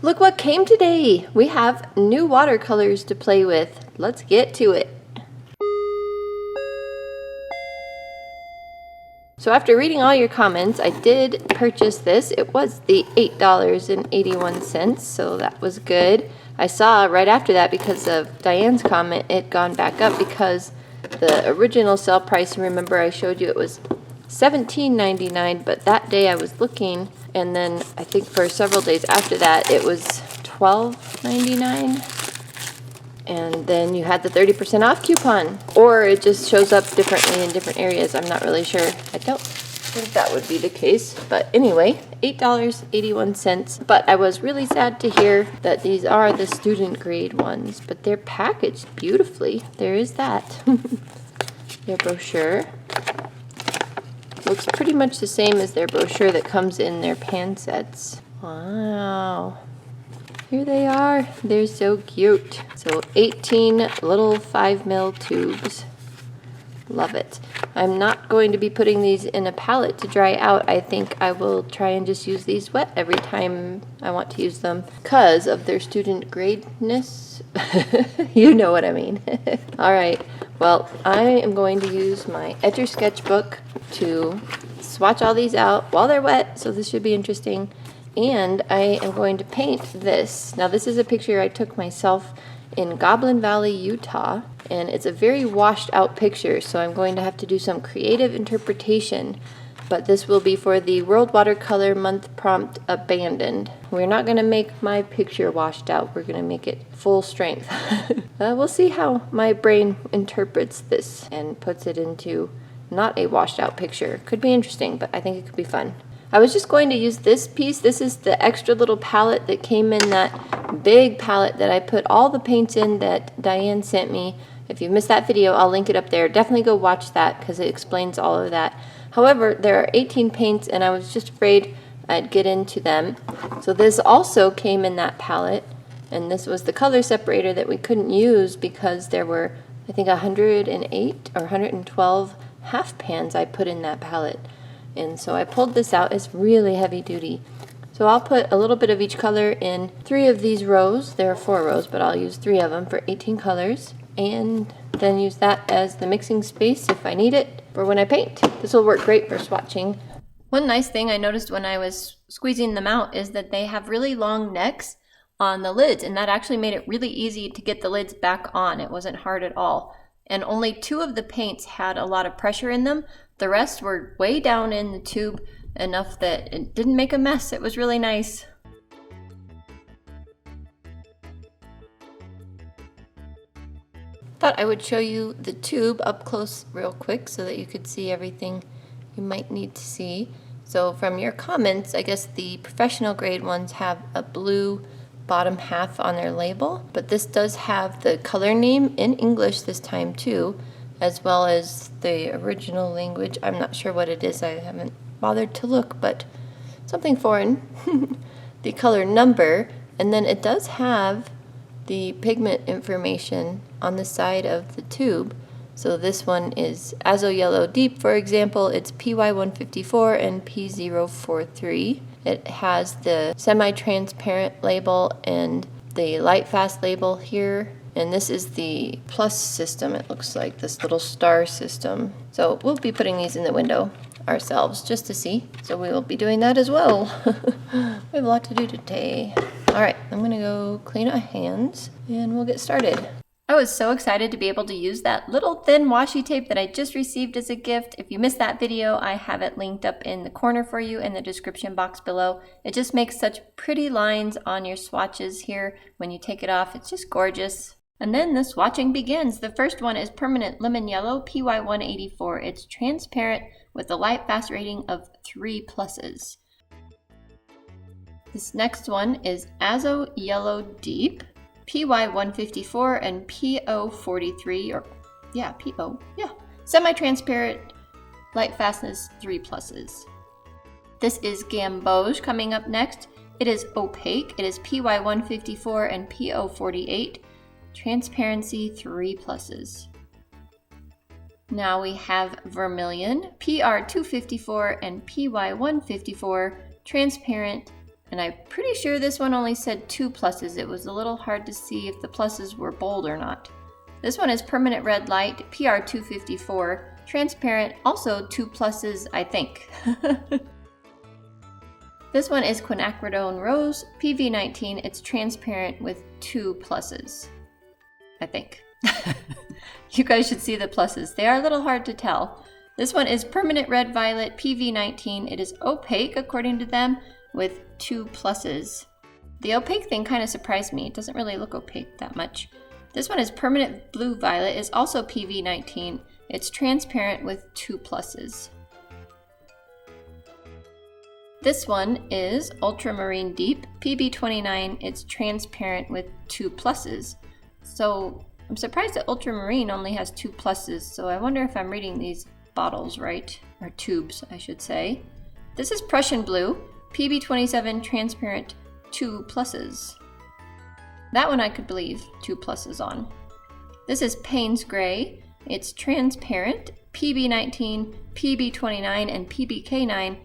Look what came today! We have new watercolors to play with. Let's get to it. So after reading all your comments, I did purchase this. It was the $8.81, so that was good. I saw right after that, because of Diane's comment, it had gone back up because the original sale price, remember I showed you it was $17.99, but that day I was looking, and then I think for several days after that it was $12.99. And then you had the 30% off coupon, or it just shows up differently in different areas. I'm not really sure. I don't think that would be the case, but anyway, $8.81. But I was really sad to hear that these are the student grade ones, but they're packaged beautifully. There is that. Their brochure looks pretty much the same as their brochure that comes in their pan sets. Wow. Here they are. They're so cute. So 18 little 5mm tubes. Love it. I'm not going to be putting these in a palette to dry out. I think I will try and just use these wet every time I want to use them because of their student gradeness. You know what I mean. All right. Well, I am going to use my Etcher sketchbook to swatch all these out while they're wet, so this should be interesting. And I am going to paint this. Now this is a picture I took myself in Goblin Valley, Utah, and it's a very washed out picture, so I'm going to have to do some creative interpretation, but this will be for the World Watercolor Month prompt, Abandoned. We're not going to make my picture washed out, we're going to make it full strength. We'll see how my brain interprets this and puts it into not a washed out picture. Could be interesting, but I think it could be fun. I was just going to use this piece. This is the extra little palette that came in that big palette that I put all the paints in that Diane sent me. If you missed that video, I'll link it up there. Definitely go watch that because it explains all of that. However, there are 18 paints and I was just afraid I'd get into them. So this also came in that palette, and this was the color separator that we couldn't use because there were, I think, 108 or 112 half pans I put in that palette. And so I pulled this out. It's really heavy duty. So I'll put a little bit of each color in 3 of these rows. There are 4 rows, but I'll use 3 of them for 18 colors. And then use that as the mixing space if I need it for when I paint. This will work great for swatching. One nice thing I noticed when I was squeezing them out is that they have really long necks on the lids, and that actually made it really easy to get the lids back on. It wasn't hard at all. And only 2 of the paints had a lot of pressure in them. The rest were way down in the tube enough that it didn't make a mess. It was really nice. Thought I would show you the tube up close real quick so that you could see everything you might need to see. So from your comments, I guess the professional grade ones have a blue bottom half on their label, but this does have the color name in English this time too, as well as the original language. I'm not sure what it is. I haven't bothered to look, but something foreign. The color number, and then it does have the pigment information on the side of the tube. So this one is Azo Yellow Deep, for example. It's PY154 and P043. It has the semi-transparent label and the light fast label here. And this is the plus system, it looks like, this little star system. So we'll be putting these in the window ourselves just to see. So we will be doing that as well. We have a lot to do today. All right, I'm gonna go clean our hands and we'll get started. I was so excited to be able to use that little thin washi tape that I just received as a gift. If you missed that video, I have it linked up in the corner for you in the description box below. It just makes such pretty lines on your swatches here when you take it off. It's just gorgeous. And then the swatching begins. The first one is Permanent Lemon Yellow PY184. It's transparent with a light fast rating of 3 pluses. This next one is Azo Yellow Deep PY154 and PO43, or PO, semi-transparent, light fastness, 3 pluses. This is Gamboge coming up next. It is opaque. It is PY154 and PO48, transparency, 3 pluses. Now we have Vermilion, PR254 and PY154, transparent, And I'm pretty sure this one only said 2 pluses. It was a little hard to see if the pluses were bold or not. This one is Permanent Red Light, PR 254, transparent, also 2 pluses, I think. This one is Quinacridone Rose, PV 19, it's transparent with 2 pluses, I think. You guys should see the pluses. They are a little hard to tell. This one is Permanent Red Violet, PV 19, it is opaque according to them, with 2 pluses. The opaque thing kind of surprised me. It doesn't really look opaque that much. This one is Permanent Blue Violet, is also PV 19. It's transparent with 2 pluses. This one is Ultramarine Deep, PB 29. It's transparent with 2 pluses. So I'm surprised that Ultramarine only has 2 pluses, so I wonder if I'm reading these bottles right, or tubes, I should say. This is Prussian Blue, PB 27, transparent, 2 pluses. That one I could believe 2 pluses on. This is Payne's Gray. It's transparent, PB 19, PB 29, and PBK 9,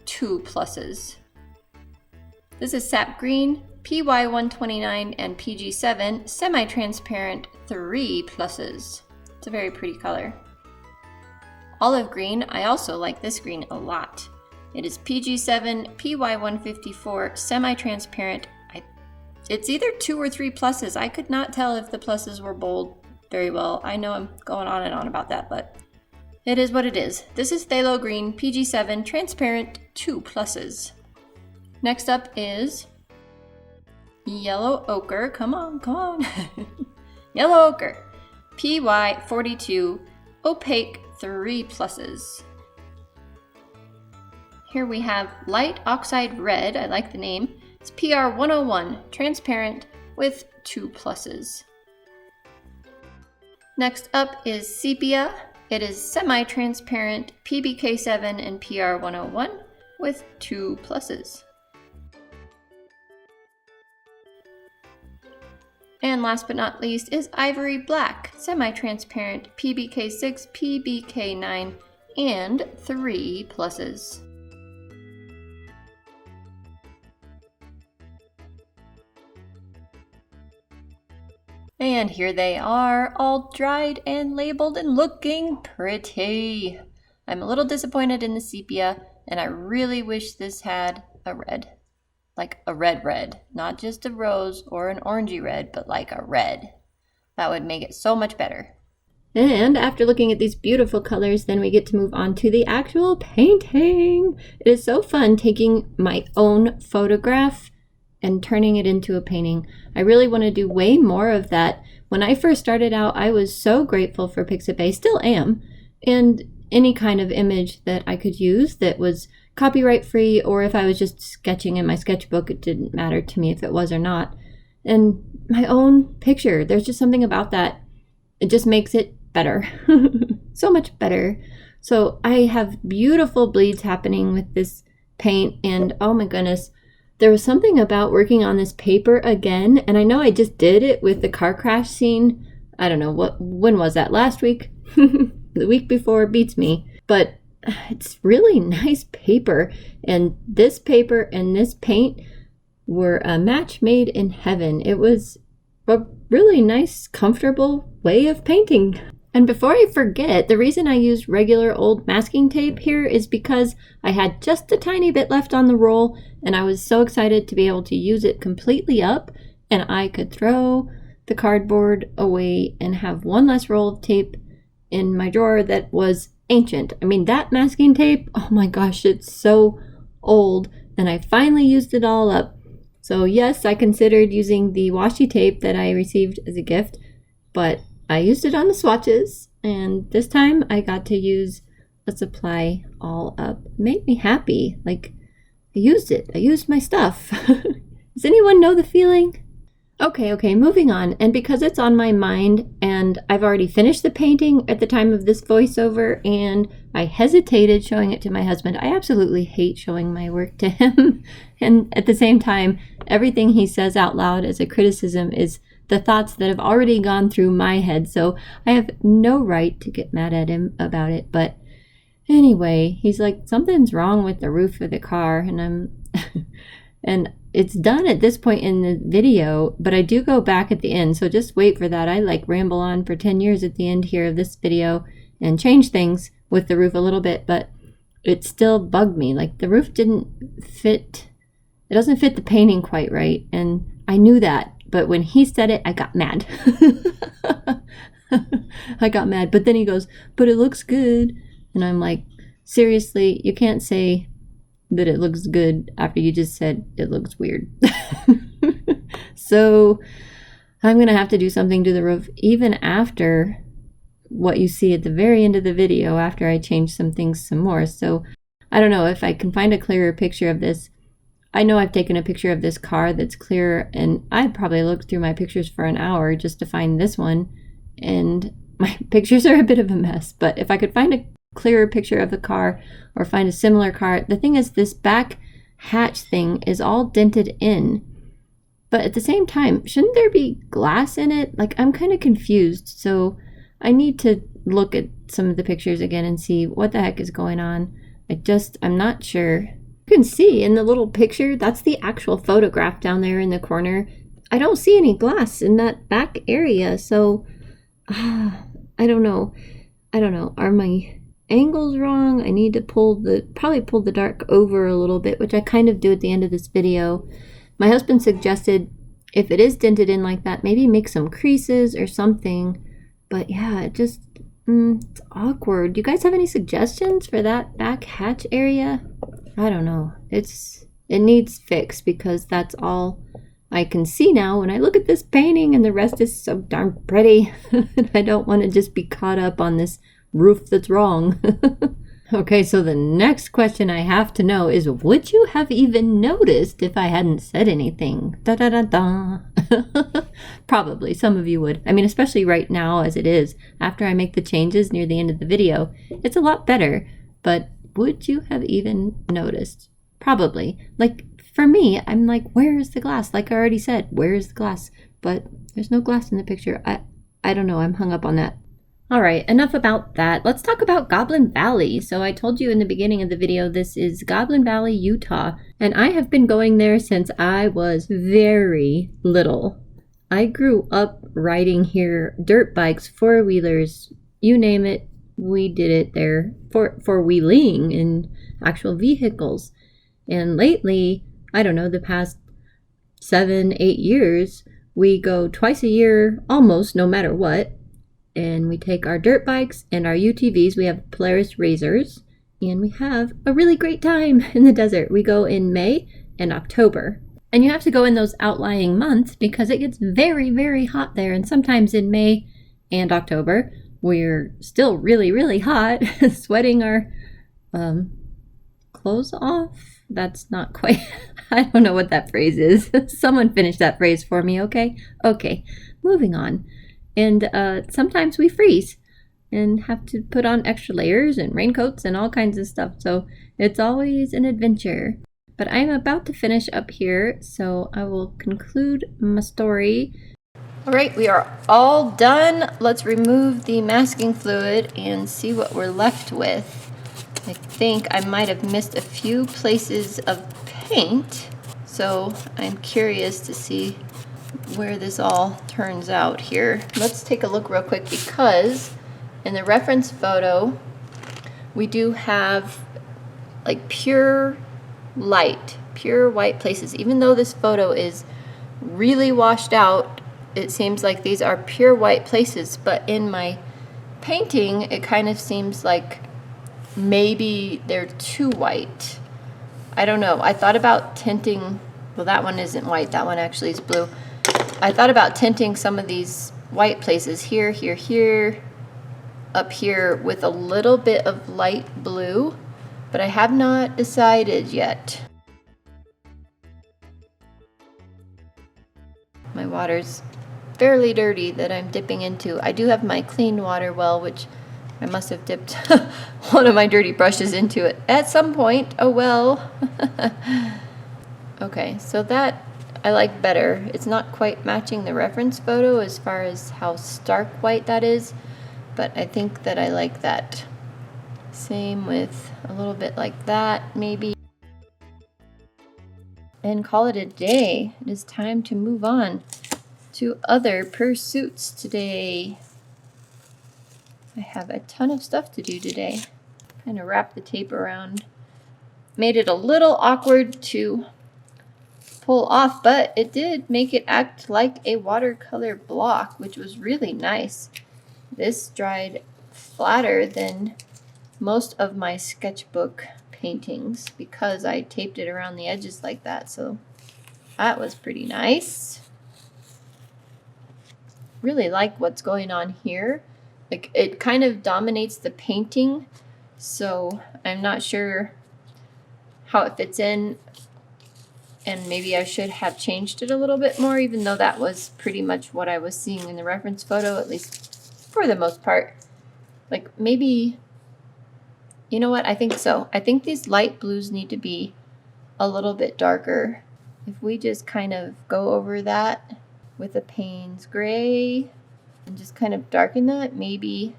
2 pluses. This is Sap Green, PY 129, and PG 7, semi-transparent, 3 pluses. It's a very pretty color. Olive Green, I also like this green a lot. It is PG 7, PY 154, semi-transparent. It's either 2 or 3 pluses. I could not tell if the pluses were bold very well. I know I'm going on and on about that, but it is what it is. This is Phthalo Green, PG 7, transparent, 2 pluses. Next up is Yellow Ochre. Come on, come on. Yellow Ochre, PY 42, opaque, 3 pluses. Here we have Light Oxide Red. I like the name. It's PR 101, transparent, with 2 pluses. Next up is Sepia. It is semi-transparent, PBK 7 and PR 101, with 2 pluses. And last but not least is Ivory Black, semi-transparent, PBK 6, PBK 9, and 3 pluses. And here they are, all dried and labeled and looking pretty. I'm a little disappointed in the sepia, and I really wish this had a red. Like a red, not just a rose or an orangey red, but like a red. That would make it so much better. And after looking at these beautiful colors, then we get to move on to the actual painting. It is so fun taking my own photograph and turning it into a painting. I really want to do way more of that. When I first started out, I was so grateful for Pixabay, still am, and any kind of image that I could use that was copyright free, or if I was just sketching in my sketchbook, it didn't matter to me if it was or not. And my own picture, there's just something about that. It just makes it better. So much better. So I have beautiful bleeds happening with this paint, and oh my goodness, there was something about working on this paper again, and I know I just did it with the car crash scene. I don't know, when was that? Last week? The week before beats me. But it's really nice paper, and this paper and this paint were a match made in heaven. It was a really nice, comfortable way of painting. And before I forget, the reason I used regular old masking tape here is because I had just a tiny bit left on the roll, and I was so excited to be able to use it completely up, and I could throw the cardboard away and have one less roll of tape in my drawer that was ancient. I mean, that masking tape, oh my gosh, it's so old, and I finally used it all up. So yes, I considered using the washi tape that I received as a gift, but I used it on the swatches, and this time I got to use a supply all up. It made me happy. Like, I used it. I used my stuff. Does anyone know the feeling? Okay, moving on. And because it's on my mind, and I've already finished the painting at the time of this voiceover, and I hesitated showing it to my husband. I absolutely hate showing my work to him. And at the same time, everything he says out loud as a criticism is the thoughts that have already gone through my head, so I have no right to get mad at him about it. But anyway, he's like, something's wrong with the roof of the car, and And it's done at this point in the video, but I do go back at the end, so just wait for that. I like ramble on for 10 years at the end here of this video and change things with the roof a little bit, but it still bugged me. Like the roof didn't fit, it doesn't fit the painting quite right, and I knew that, but when he said it, I got mad. I got mad, but then he goes, but it looks good. And I'm like, seriously, you can't say that it looks good after you just said it looks weird. So I'm gonna have to do something to the roof even after what you see at the very end of the video, after I change some things some more. So I don't know if I can find a clearer picture of this. I know I've taken a picture of this car that's clearer, and I'd probably looked through my pictures for an hour just to find this one, and my pictures are a bit of a mess. But if I could find a clearer picture of the car or find a similar car. The thing is, this back hatch thing is all dented in, but at the same time, shouldn't there be glass in it? Like, I'm kind of confused, so I need to look at some of the pictures again and see what the heck is going on. I'm not sure. You can see in the little picture, that's the actual photograph down there in the corner. I don't see any glass in that back area, so I don't know. Are my angles wrong? I need to probably pull the dark over a little bit, which I kind of do at the end of this video. My husband suggested if it is dented in like that, maybe make some creases or something. But yeah, it's awkward. Do you guys have any suggestions for that back hatch area? I don't know. It needs fixed, because that's all I can see now when I look at this painting, and the rest is so darn pretty. And I don't want to just be caught up on this roof that's wrong. Okay, so the next question I have to know is, would you have even noticed if I hadn't said anything? Da da da da. Probably some of you would. I mean, especially right now as it is. After I make the changes near the end of the video, it's a lot better. But would you have even noticed? Probably. Like, for me, I'm like, where is the glass? Like I already said, where is the glass? But there's no glass in the picture. I don't know. I'm hung up on that. All right, enough about that. Let's talk about Goblin Valley. So I told you in the beginning of the video, this is Goblin Valley, Utah, and I have been going there since I was very little. I grew up riding here, dirt bikes, four-wheelers, you name it, we did it there, four-wheeling in actual vehicles. And lately, I don't know, the past 7-8 years, we go twice a year, almost, no matter what. And we take our dirt bikes and our UTVs. We have Polaris Razors, and we have a really great time in the desert. We go in May and October. And you have to go in those outlying months because it gets very, very hot there. And sometimes in May and October, we're still really, really hot, sweating our clothes off. That's not quite, I don't know what that phrase is. Someone finish that phrase for me, okay? Okay, moving on. And sometimes we freeze and have to put on extra layers and raincoats and all kinds of stuff. So it's always an adventure. But I'm about to finish up here, so I will conclude my story. All right, we are all done. Let's remove the masking fluid and see what we're left with. I think I might have missed a few places of paint, so I'm curious to see where this all turns out here. Let's take a look real quick, because in the reference photo we do have like pure light, pure white places. Even though this photo is really washed out, it seems like these are pure white places, but in my painting it kind of seems like maybe they're too white. I don't know. I thought about tinting, well, that one isn't white, that one actually is blue. I thought about tinting some of these white places here, here, here, up here with a little bit of light blue, but I have not decided yet. My water's fairly dirty that I'm dipping into. I do have my clean water well, which I must have dipped one of my dirty brushes into it at some point. Oh well. Okay, so that I like better. It's not quite matching the reference photo as far as how stark white that is, but I think that I like that. Same with a little bit like that, maybe. and call it a day. It is time to move on to other pursuits today. I have a ton of stuff to do today. Kind of wrap the tape around. Made it a little awkward to pull off, but it did make it act like a watercolor block, which was really nice. This dried flatter than most of my sketchbook paintings because I taped it around the edges like that, so that was pretty nice. Really like what's going on here. Like, it kind of dominates the painting, so I'm not sure how it fits in, and maybe I should have changed it a little bit more, even though that was pretty much what I was seeing in the reference photo, at least for the most part. Like, maybe, you know what, I think so. I think these light blues need to be a little bit darker. If we just kind of go over that with a Payne's gray and just kind of darken that, maybe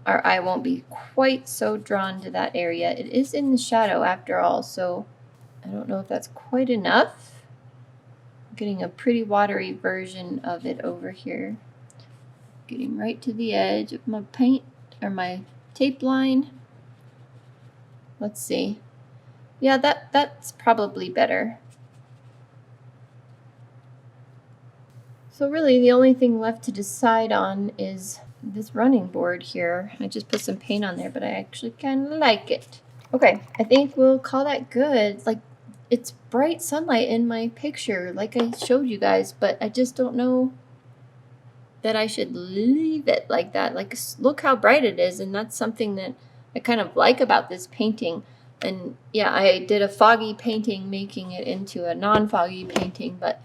our eye won't be quite so drawn to that area. It is in the shadow after all, so I don't know if that's quite enough. I'm getting a pretty watery version of it over here. Getting right to the edge of my paint, or my tape line. Let's see. Yeah, that's probably better. So really the only thing left to decide on is this running board here. I just put some paint on there, but I actually kind of like it. Okay, I think we'll call that good. Like, it's bright sunlight in my picture, like I showed you guys, but I just don't know that I should leave it like that. Like, look how bright it is, and that's something that I kind of like about this painting. And yeah, I did a foggy painting, making it into a non-foggy painting, but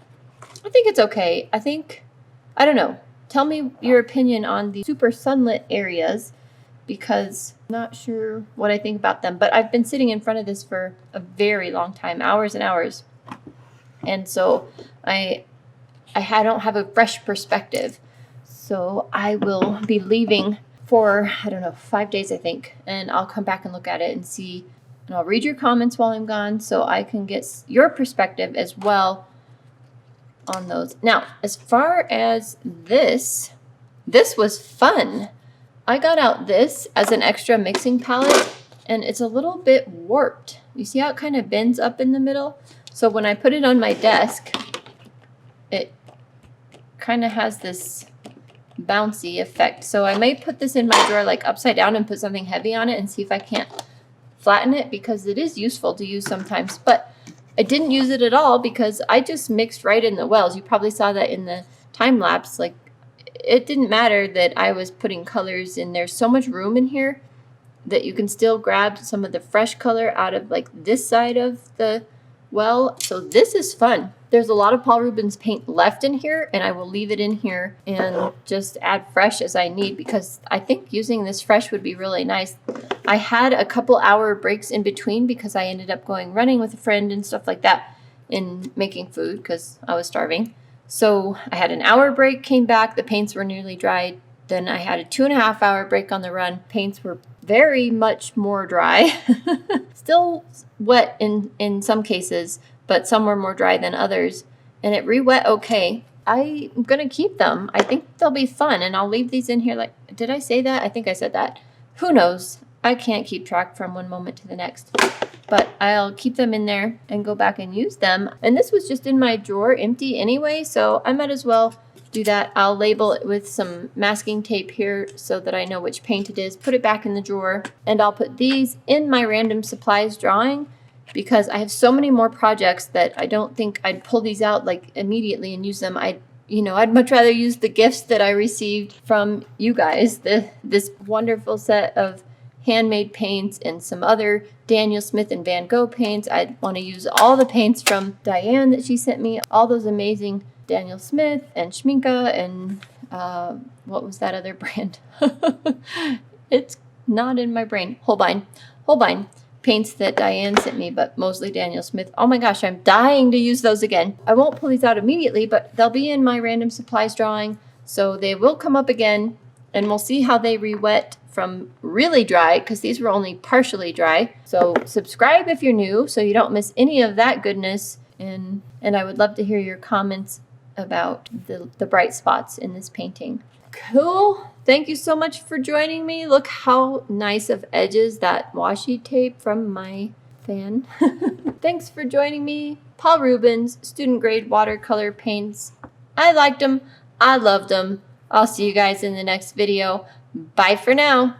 I think it's okay. I don't know. Tell me your opinion on the super sunlit areas, because I'm not sure what I think about them. But I've been sitting in front of this for a very long time, hours and hours. And so I don't have a fresh perspective. So I will be leaving for, I don't know, 5 days, I think. And I'll come back and look at it and see. And I'll read your comments while I'm gone so I can get your perspective as well on those. Now, as far as this was fun. I got out this as an extra mixing palette, and it's a little bit warped. You see how it kind of bends up in the middle? So when I put it on my desk, it kind of has this bouncy effect. So I may put this in my drawer like upside down and put something heavy on it and see if I can't flatten it, because it is useful to use sometimes. But I didn't use it at all because I just mixed right in the wells. You probably saw that in the time lapse. Like, it didn't matter that I was putting colors in. There's so much room in here that you can still grab some of the fresh color out of like this side of the well. So this is fun. There's a lot of Paul Ruben's paint left in here, and I will leave it in here and just add fresh as I need, because I think using this fresh would be really nice. I had a couple hour breaks in between because I ended up going running with a friend and stuff like that, and making food because I was starving. So I had an hour break, came back, the paints were nearly dried. Then I had a 2.5 hour break on the run. Paints were very much more dry. Still wet in some cases, but some were more dry than others. And it re-wet okay. I'm going to keep them. I think they'll be fun, and I'll leave these in here. Like, did I say that? I think I said that. Who knows? I can't keep track from one moment to the next. But I'll keep them in there and go back and use them. And this was just in my drawer empty anyway, so I might as well do that. I'll label it with some masking tape here so that I know which paint it is, put it back in the drawer, and I'll put these in my random supplies drawing, because I have so many more projects that I don't think I'd pull these out like immediately and use them. I'd much rather use the gifts that I received from you guys, this wonderful set of handmade paints and some other Daniel Smith and Van Gogh paints. I'd want to use all the paints from Diane that she sent me, all those amazing Daniel Smith and Schminke and what was that other brand? It's not in my brain. Holbein paints that Diane sent me, but mostly Daniel Smith. Oh my gosh, I'm dying to use those again. I won't pull these out immediately, but they'll be in my random supplies drawing, so they will come up again, and we'll see how they re-wet from really dry, because these were only partially dry. So subscribe if you're new so you don't miss any of that goodness. And I would love to hear your comments about the bright spots in this painting. Cool. Thank you so much for joining me. Look how nice of edges that washi tape from my fan. Thanks for joining me. Paul Ruben's student grade watercolor paints. I liked them. I loved them. I'll see you guys in the next video. Bye for now.